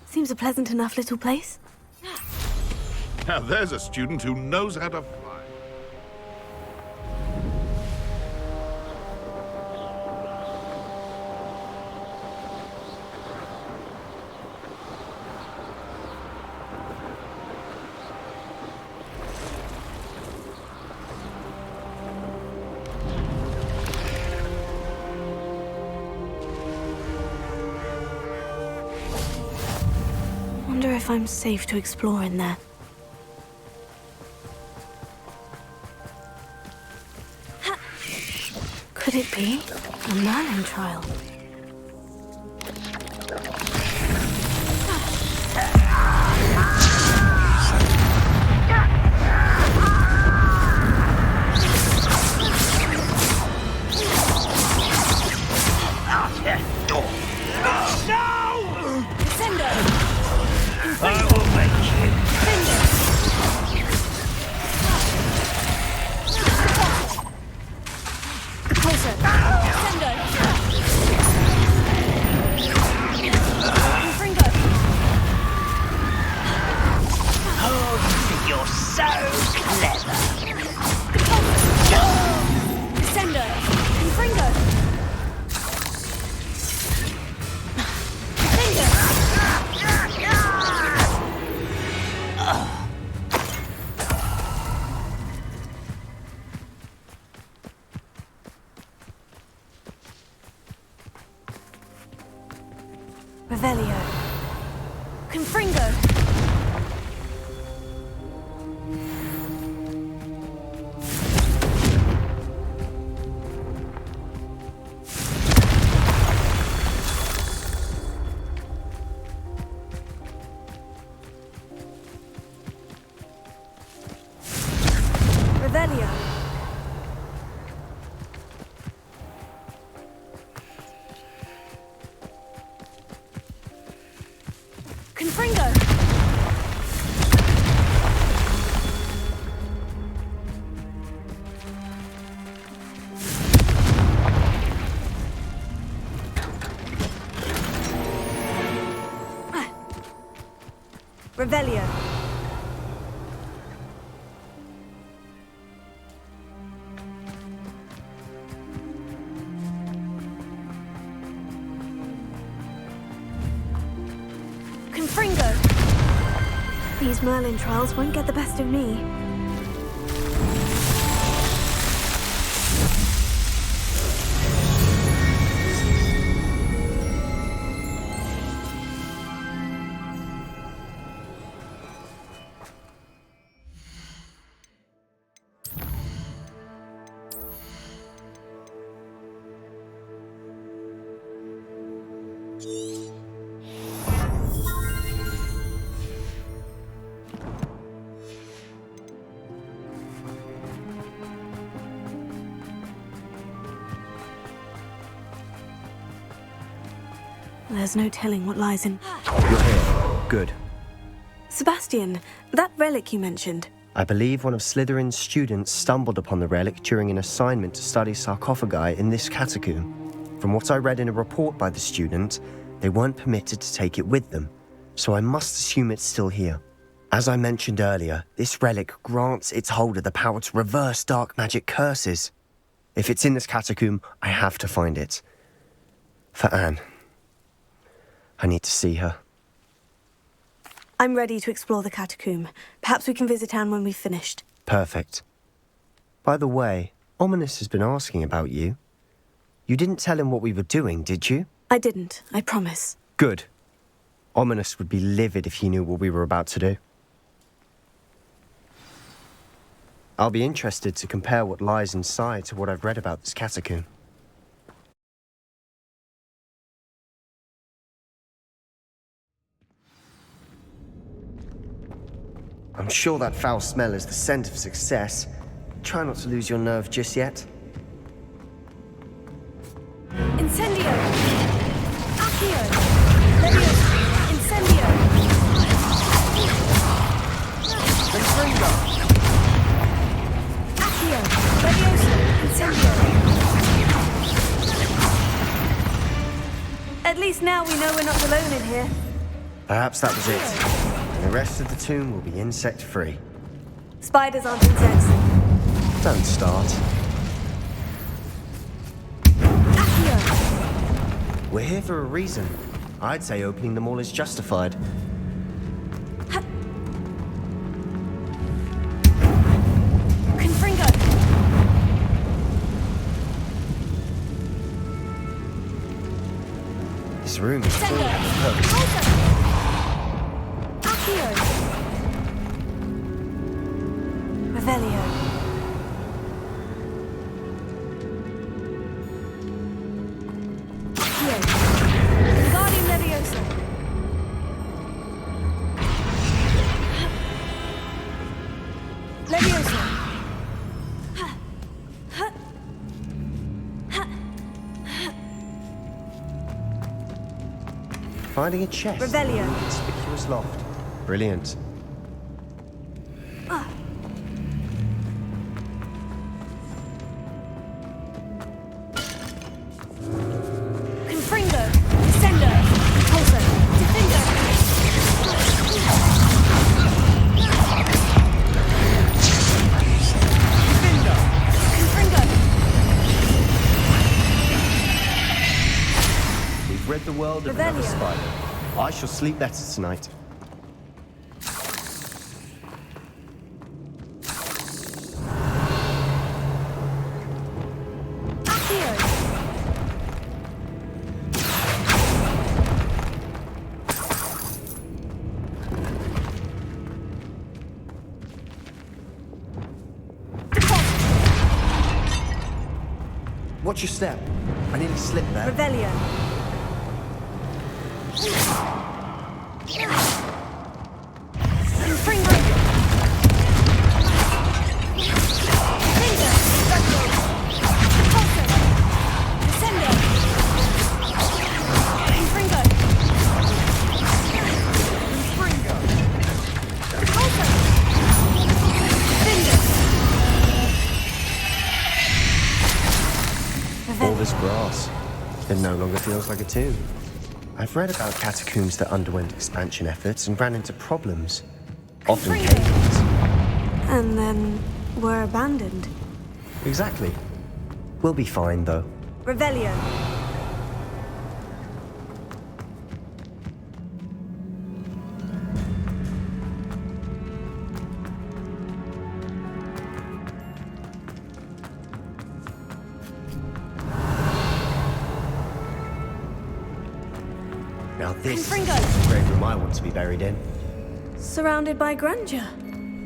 Seems a pleasant enough little place. Now there's a student who knows how to fly. Wonder if I'm safe to explore in there. Could it be a Merlin trial? Revelio. Confringo. Revelio. Confringo! Revelio. Confringo! These Merlin trials won't get the best of me. There's no telling what lies in... You're here. Good. Sebastian, that relic you mentioned. I believe one of Slytherin's students stumbled upon the relic during an assignment to study sarcophagi in this catacomb. From what I read in a report by the student, they weren't permitted to take it with them, so I must assume it's still here. As I mentioned earlier, this relic grants its holder the power to reverse dark magic curses. If it's in this catacomb, I have to find it. For Anne. I need to see her. I'm ready to explore the catacomb. Perhaps we can visit Anne when we've finished. Perfect. By the way, Ominous has been asking about you. You didn't tell him what we were doing, did you? I didn't, I promise. Good. Ominous would be livid if he knew what we were about to do. I'll be interested to compare what lies inside to what I've read about this catacomb. I'm sure that foul smell is the scent of success. Try not to lose your nerve just yet. Incendio! Accio! Leviosa! Incendio! Confringo! Accio! Leviosa! Incendio! At least now we know we're not alone in here. Perhaps that was it. And the rest of the tomb will be insect-free. Spiders aren't insects. Don't start. Accio! We're here for a reason. I'd say opening them all is justified. Confringo! This room is full Sendo! of purpose. Colto! Accio! Revelio. Accio! Wingardium Leviosa. Leviosa. Finding a chest. Revelio. Conspicuous loft. Brilliant. Confringo. Sendo. Colto. Defendo. Confringo. We've read the world of another Revelio. spider. I shall sleep better tonight. Accio. Watch your step. I nearly slipped there. Revelio. Confringo. Defendo. Colto. Sendo. Confringo. Colto. Defendo. All this grass. It no longer feels like a tomb. I've read about catacombs that underwent expansion efforts and ran into problems. Often Confringo. cave-ins. And then were abandoned. Exactly. We'll be fine, though. Revelio. Now this Confringo. is the grave room I want to be buried in. Surrounded by grandeur.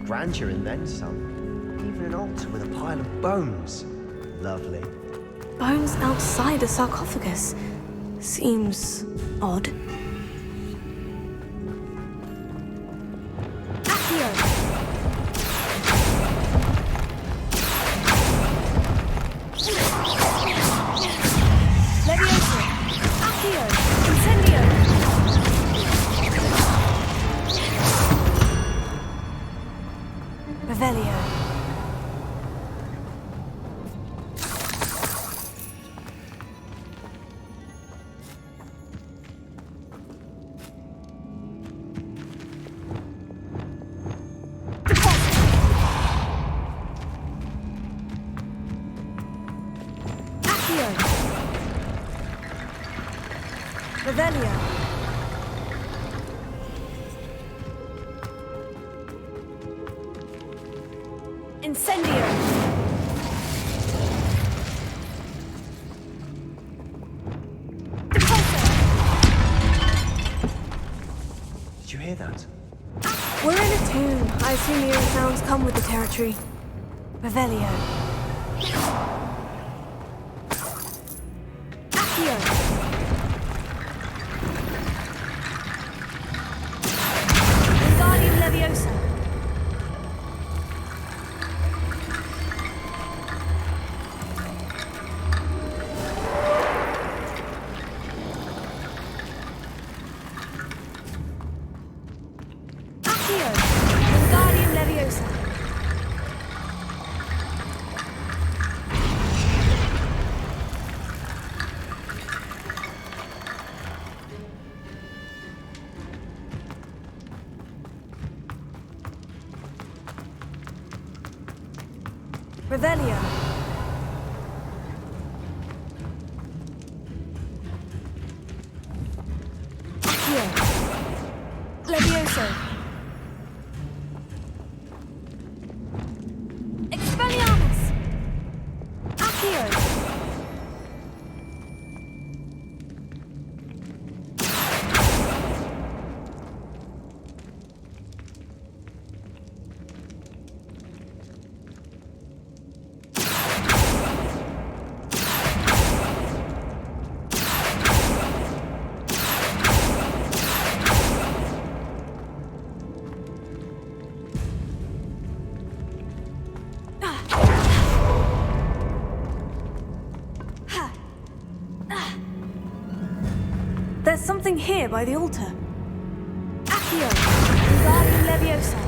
Grandeur and then some. Even an altar with a pile of bones. Lovely. Bones outside a sarcophagus. Seems odd. Accio. Leviosa. Accio. Incendio. Revelio. Accio. Revelio. Incendio. Did you hear that? We're in a tomb. I assume the eerie sounds come with the territory. Revelio. Accio. Wingardium Leviosa. Accio. Wingardium Leviosa. Revelio. Here. Levioso. Expelliarmus. Accio. There's something here by the altar. Accio. Wingardium Leviosa.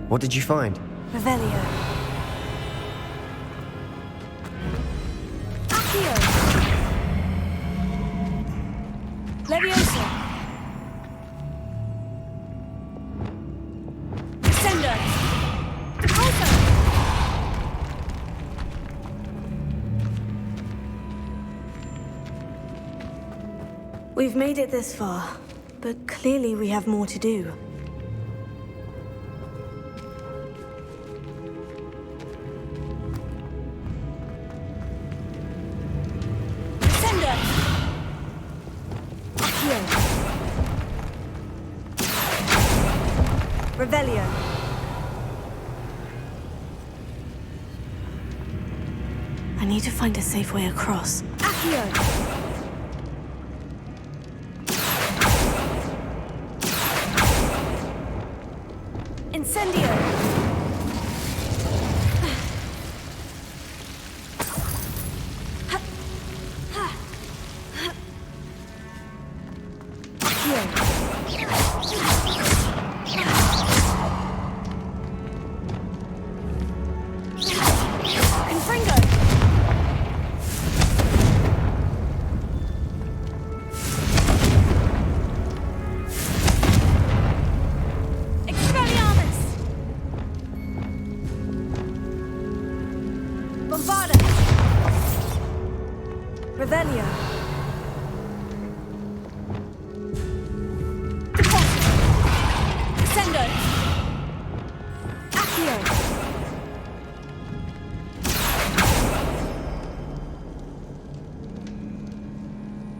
What did you find? Revelio. Accio. Leviosa. Descendo. Repulsor. We've made it this far, but clearly we have more to do. Revelio. I need to find a safe way across. Accio. Incendio. Revelio. Descendo. Accio.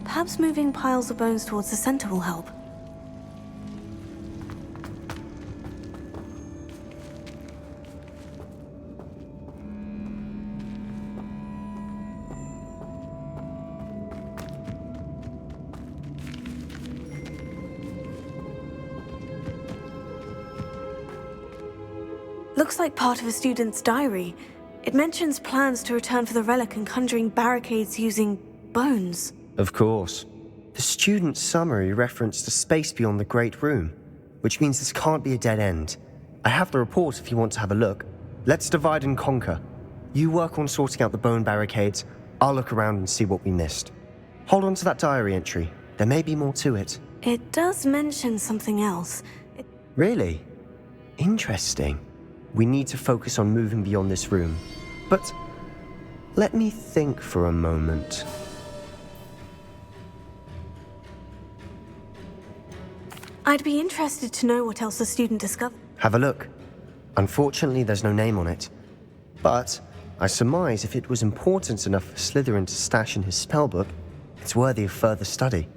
Perhaps moving piles of bones towards the center will help. Looks like part of a student's diary. It mentions plans to return for the relic and conjuring barricades using bones. Of course. The student's summary referenced a space beyond the Great Room, which means this can't be a dead end. I have the report if you want to have a look. Let's divide and conquer. You work on sorting out the bone barricades. I'll look around and see what we missed. Hold on to that diary entry. There may be more to it. It does mention something else. Really? Interesting. We need to focus on moving beyond this room. But let me think for a moment. I'd be interested to know what else the student discovered. Have a look. Unfortunately, there's no name on it. But I surmise if it was important enough for Slytherin to stash in his spellbook, it's worthy of further study.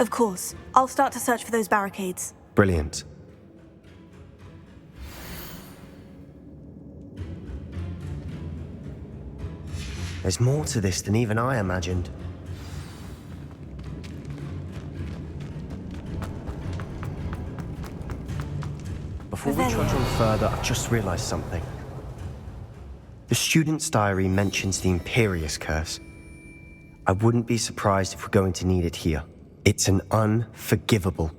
Of course. I'll start to search for those barricades. Brilliant. There's more to this than even I imagined. Before we trudge on further, I've just realized something. The student's diary mentions the Imperious Curse. I wouldn't be surprised if we're going to need it here. It's an unforgivable,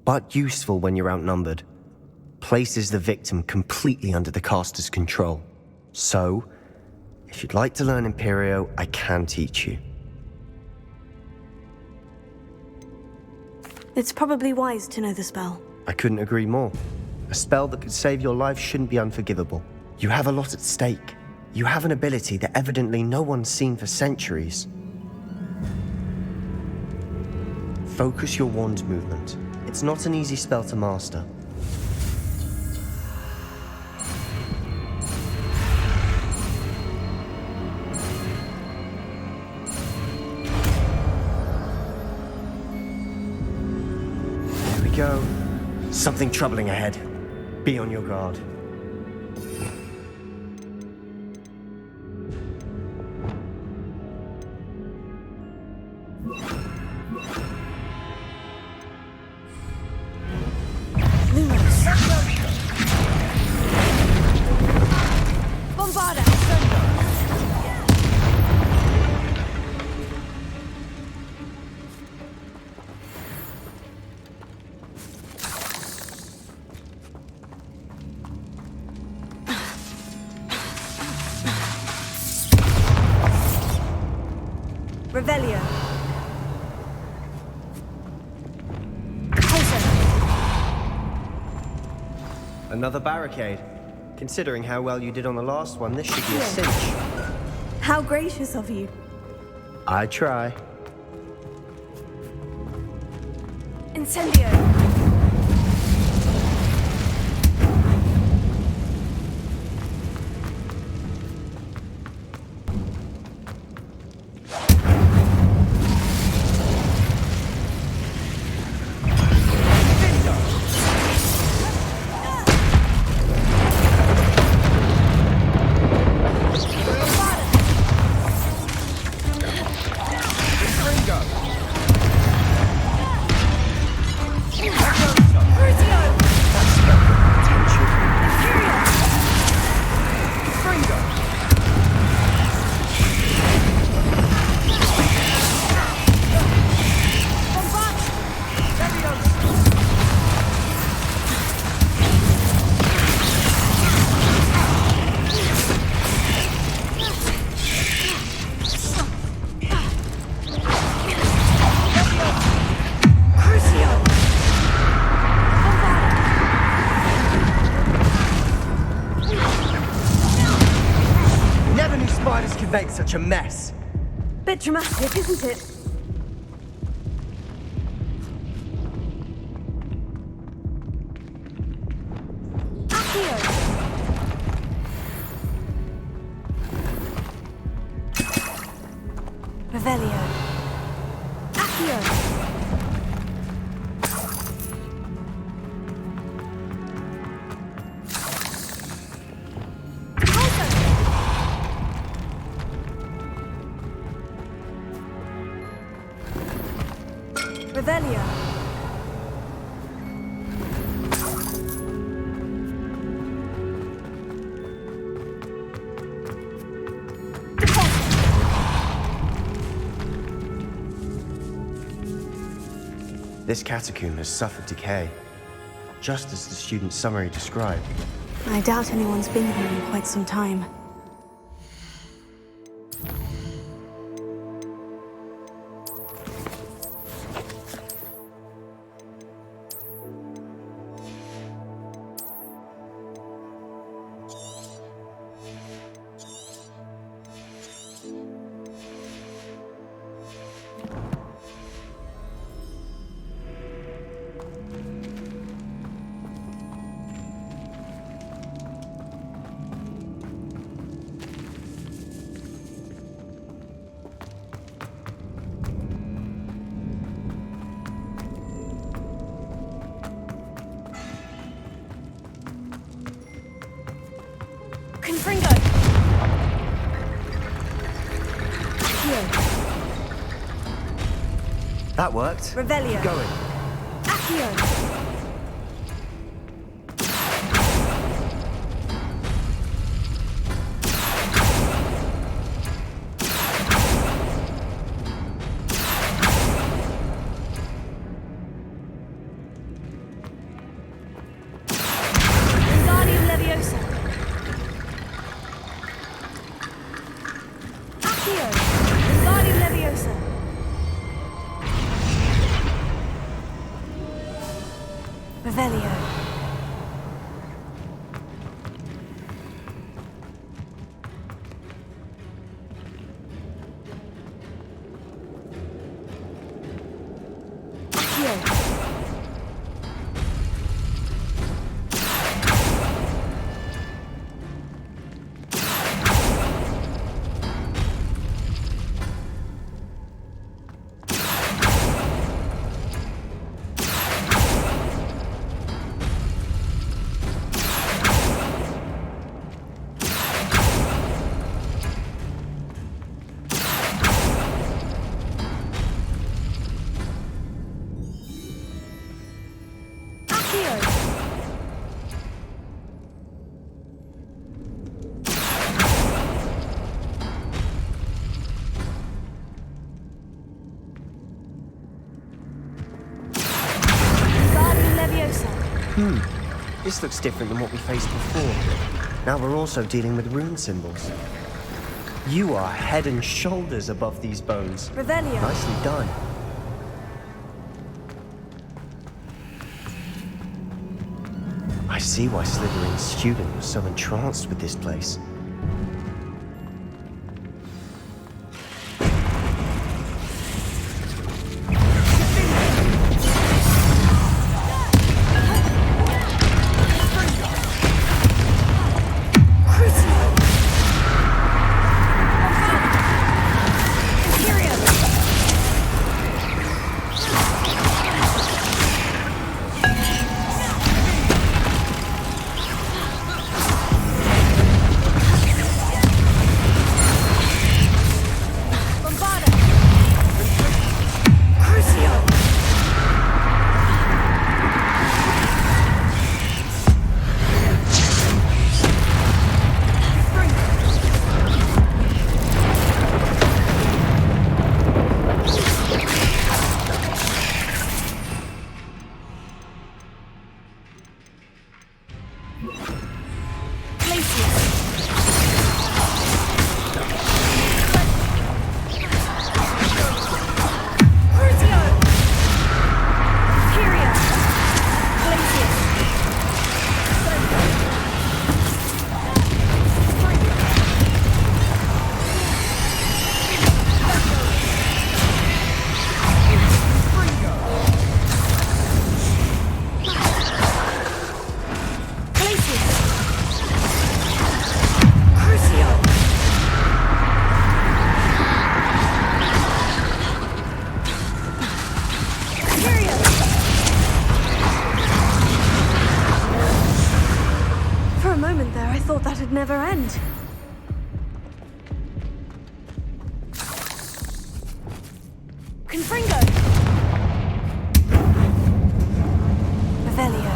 but useful when you're outnumbered. Places the victim completely under the caster's control. So, if you'd like to learn Imperio, I can teach you. It's probably wise to know the spell. I couldn't agree more. A spell that could save your life shouldn't be unforgivable. You have a lot at stake. You have an ability that evidently no one's seen for centuries. Focus your wand movement. It's not an easy spell to master. There we go. Something troubling ahead. Be on your guard. Revelio. Another barricade. Considering how well you did on the last one, this should be a cinch. How gracious of you. I try. Incendio. Make such a mess. Bit dramatic, isn't it? Accio. Revelio. Accio. Revelio. This catacomb has suffered decay, just as the student's summary described. I doubt anyone's been here in quite some time. Confringo! Accio! That worked. Revelio! Going. Accio! Revelio. This looks different than what we faced before. Now we're also dealing with rune symbols. You are head and shoulders above these bones. Revelio. Nicely done. I see why Slytherin's student was so entranced with this place. Never end. Confringo. Revelio.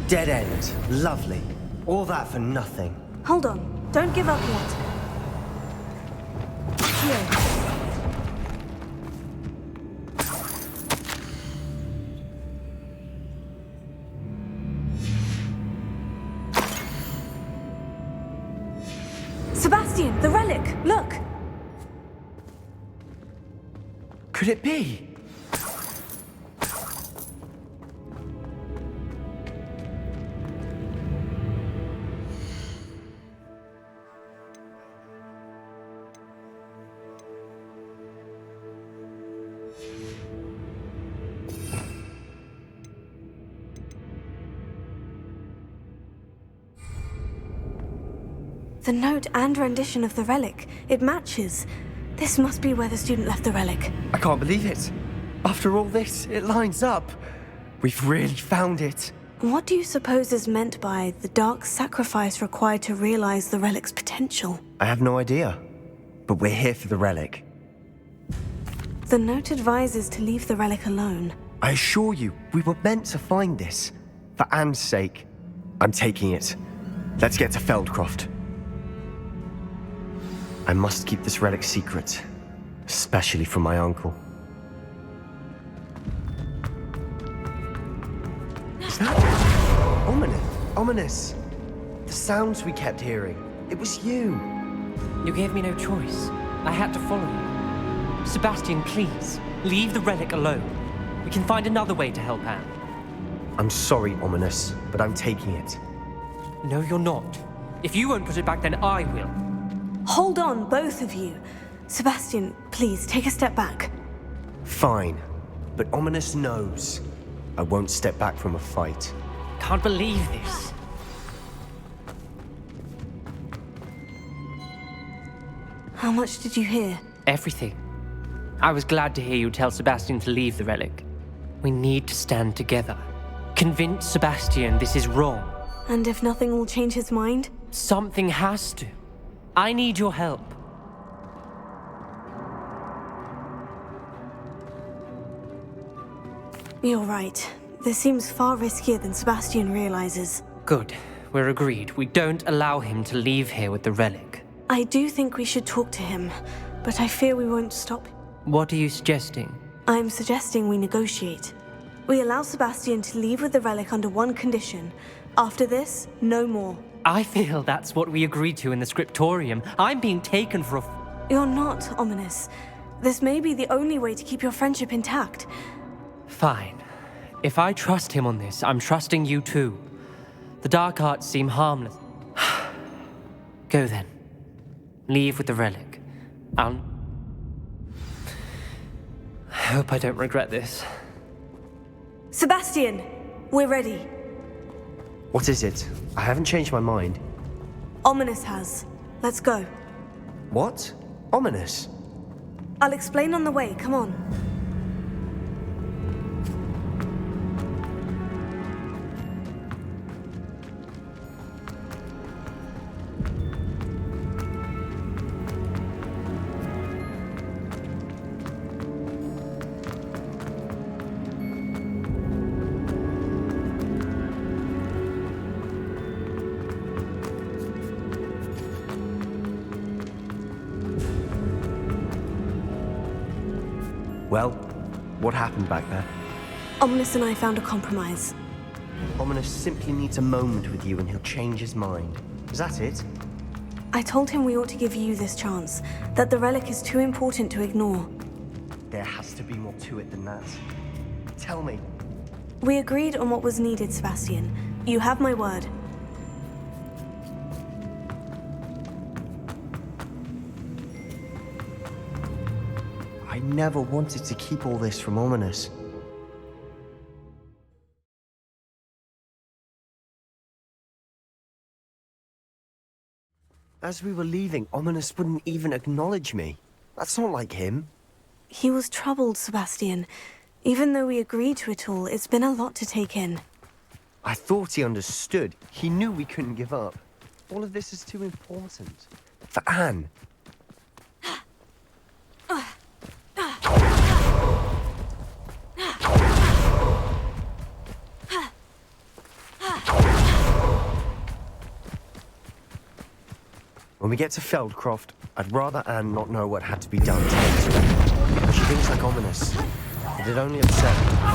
Dead end. Lovely. All that for nothing. Hold on. Don't give up yet. Here. Sebastian, the relic! Look! Could it be? The note and rendition of the relic. It matches. This must be where the student left the relic. I can't believe it. After all this, it lines up. We've really found it. What do you suppose is meant by the dark sacrifice required to realize the relic's potential? I have no idea. But we're here for the relic. The note advises to leave the relic alone. I assure you, we were meant to find this. For Anne's sake. I'm taking it. Let's get to Feldcroft. I must keep this relic secret, especially from my uncle. Ominous! The sounds we kept hearing. It was you. You gave me no choice. I had to follow you. Sebastian, please, leave the relic alone. We can find another way to help Anne. I'm sorry, Ominous, but I'm taking it. No, you're not. If you won't put it back, then I will. Hold on, both of you. Sebastian, please, take a step back. Fine, but Ominous knows I won't step back from a fight. Can't believe this. How much did you hear? Everything. I was glad to hear you tell Sebastian to leave the relic. We need to stand together. Convince Sebastian this is wrong. And if nothing will change his mind? Something has to. I need your help. You're right. This seems far riskier than Sebastian realizes. Good. We're agreed. We don't allow him to leave here with the relic. I do think we should talk to him, but I fear we won't stop. What are you suggesting? I'm suggesting we negotiate. We allow Sebastian to leave with the relic under one condition. After this, no more. I feel that's what we agreed to in the scriptorium. I'm being taken for a... You're not, Ominous. This may be the only way to keep your friendship intact. Fine. If I trust him on this, I'm trusting you too. The dark arts seem harmless. Go then. Leave with the relic. I hope I don't regret this. Sebastian! We're ready. What is it? I haven't changed my mind. Ominous has. Let's go. What? Ominous? I'll explain on the way, come on. Well, what happened back there? Ominous and I found a compromise. Ominous simply needs a moment with you and he'll change his mind. Is that it? I told him we ought to give you this chance, that the relic is too important to ignore. There has to be more to it than that. Tell me. We agreed on what was needed, Sebastian. You have my word. I never wanted to keep all this from Ominous. As we were leaving, Ominous wouldn't even acknowledge me. That's not like him. He was troubled, Sebastian. Even though we agreed to it all, it's been a lot to take in. I thought he understood. He knew we couldn't give up. All of this is too important. For Anne. When we get to Feldcroft, I'd rather Anne not know what had to be done to get us ready. She thinks like Ominous. It'd only upset her.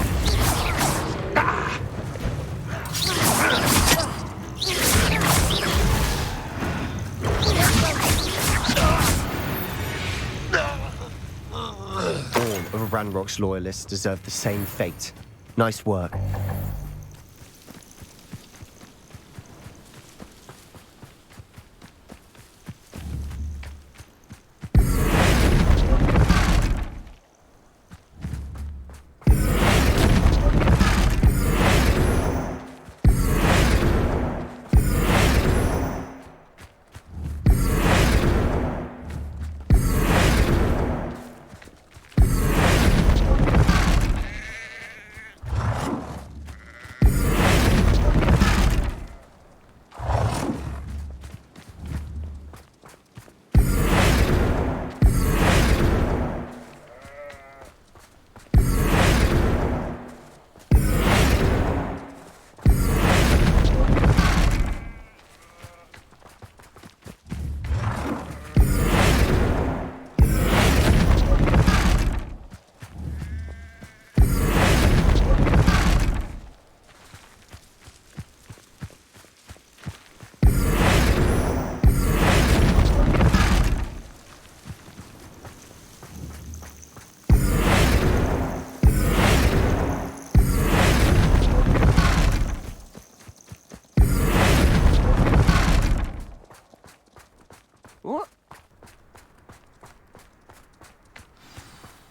All of Ranrock's loyalists deserve the same fate. Nice work.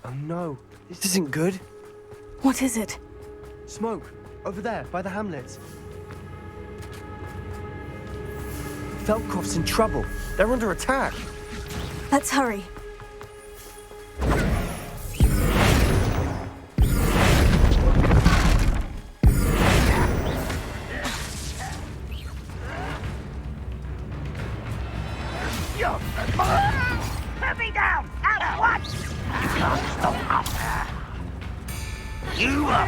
Oh no, this isn't good. What is it? Smoke, over there, by the hamlet. Feldcroft's in trouble. They're under attack. Let's hurry. Put me down! At once! You can't stop us! You are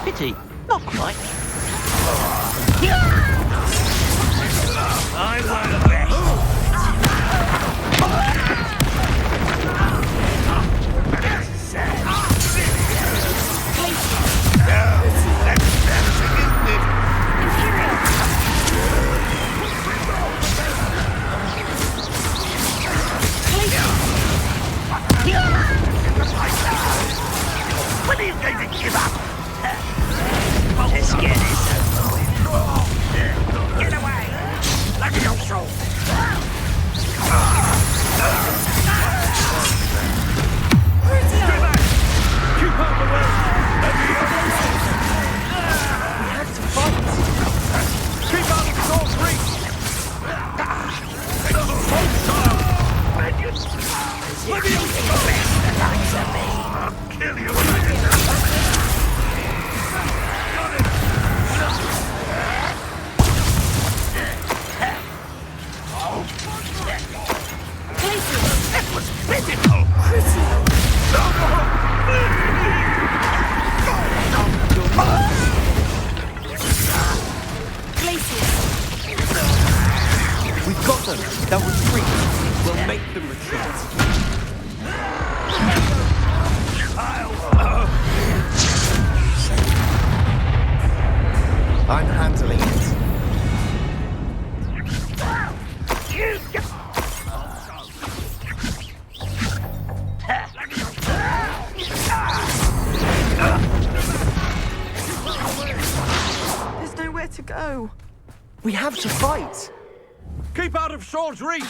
pity, not quite. I won't rest! When are you going to give up? Let's get this over with. Get away! Let me off, soul! Stay back! Keep out the way! Let me off! We have to fight. Keep out of Saul's reach! Let me off! The likes of me! I'll kill you when I get That was pitiful! We've got them. They'll retreat. We'll make them retreat. I'm handling it. There's nowhere to go. We have to fight. Keep out of Saul's reach!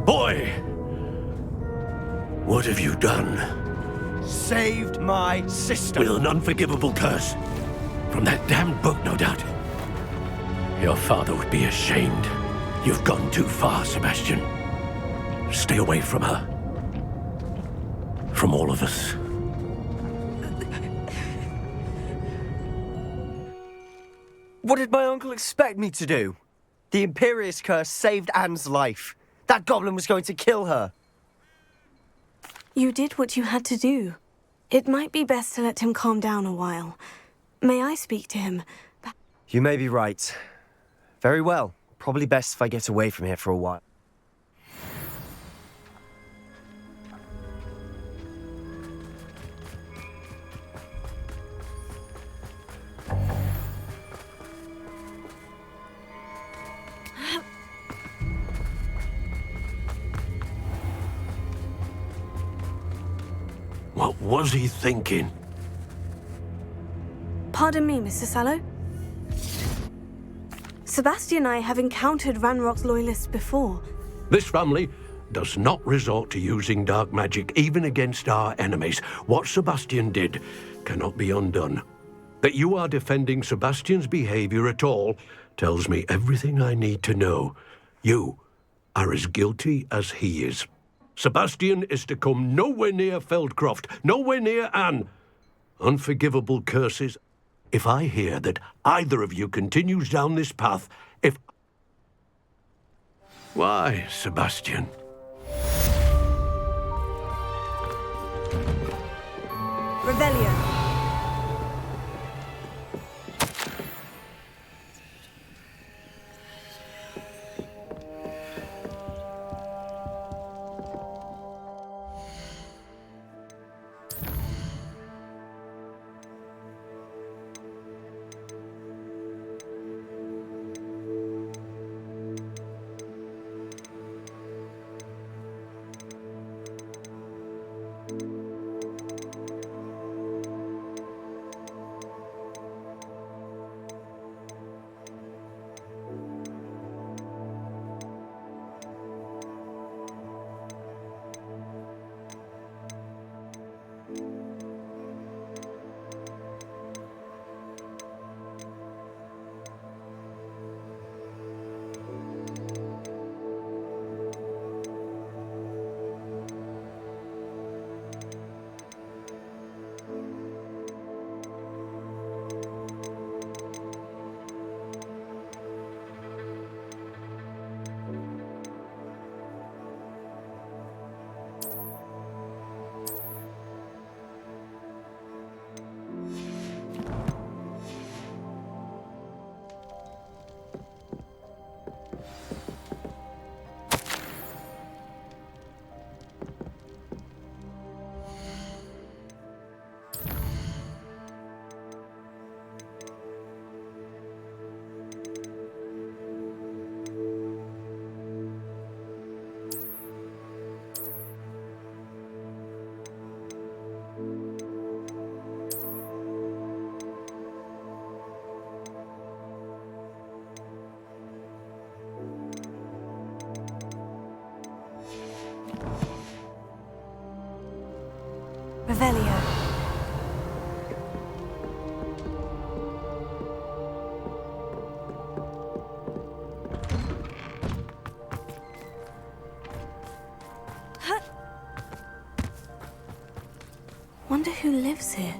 Boy! What have you done? Saved my sister. With an unforgivable curse. From that damned book, no doubt. Your father would be ashamed. You've gone too far, Sebastian. Stay away from her. From all of us. What did my uncle expect me to do? The Imperious curse saved Anne's life. That goblin was going to kill her. You did what you had to do. It might be best to let him calm down a while. May I speak to him? You may be right. Very well. Probably best if I get away from here for a while. What was he thinking? Pardon me, Mr. Sallow. Sebastian and I have encountered Ranrock's loyalists before. This family does not resort to using dark magic even against our enemies. What Sebastian did cannot be undone. That you are defending Sebastian's behavior at all tells me everything I need to know. You are as guilty as he is. Sebastian is to come nowhere near Feldcroft, nowhere near Anne. Unforgivable curses. If I hear that either of you continues down this path, Why, Sebastian? Revelio. Revelio. Wonder who lives here.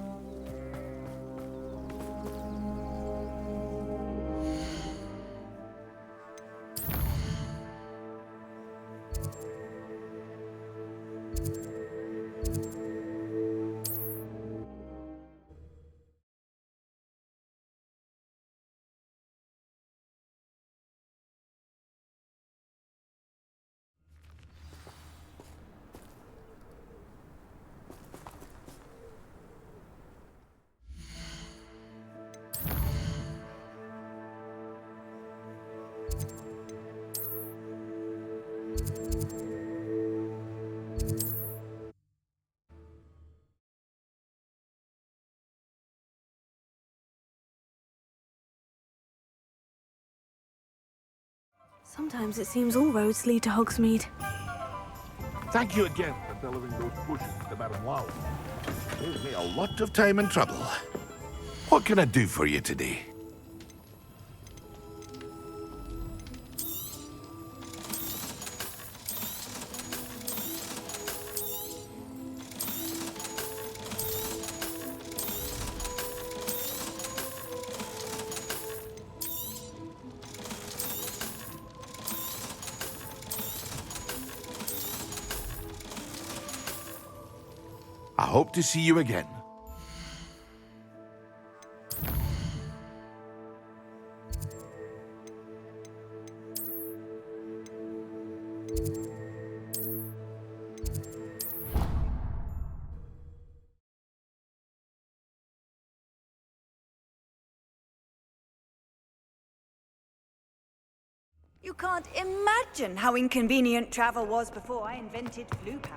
Sometimes it seems all roads lead to Hogsmeade. Thank you again for delivering those pushes to Madame Wow. Saved me a lot of time and trouble. What can I do for you today? I hope to see you again. You can't imagine how inconvenient travel was before I invented flu powder.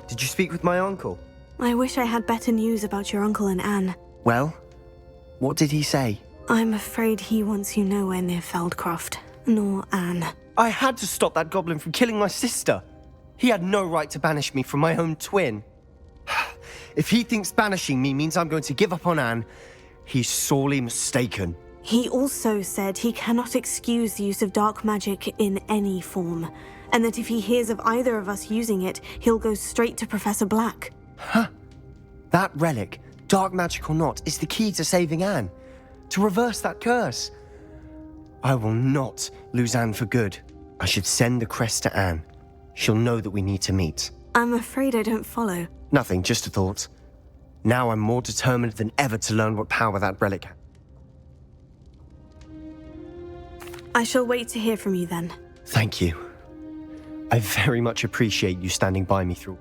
Did you speak with my uncle? I wish I had better news about your uncle and Anne. Well, what did he say? I'm afraid he wants you nowhere near Feldcroft, nor Anne. I had to stop that goblin from killing my sister. He had no right to banish me from my own twin. If he thinks banishing me means I'm going to give up on Anne, he's sorely mistaken. He also said he cannot excuse the use of dark magic in any form, and that if he hears of either of us using it, he'll go straight to Professor Black. Huh. That relic, dark magic or not, is the key to saving Anne. To reverse that curse. I will not lose Anne for good. I should send the crest to Anne. She'll know that we need to meet. I'm afraid I don't follow. Nothing, just a thought. Now I'm more determined than ever to learn what power that relic has. I shall wait to hear from you then. Thank you. I very much appreciate you standing by me through.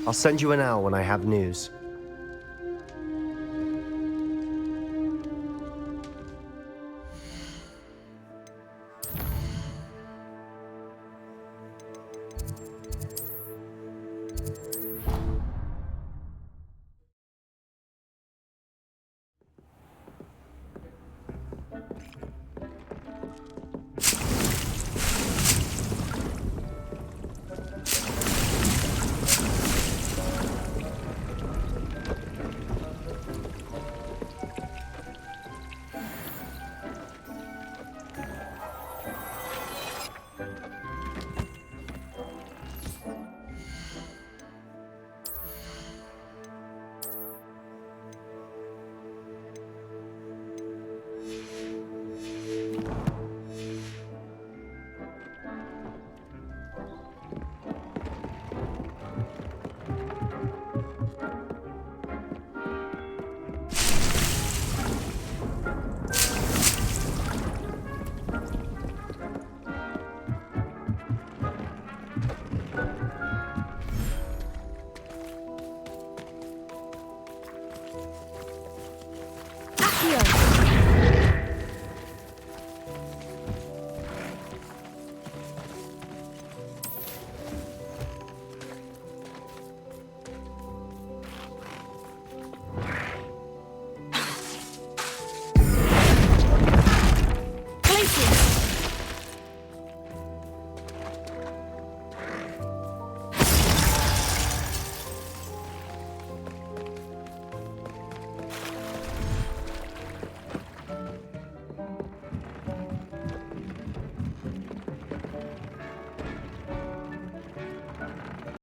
I'll send you an hour when I have news.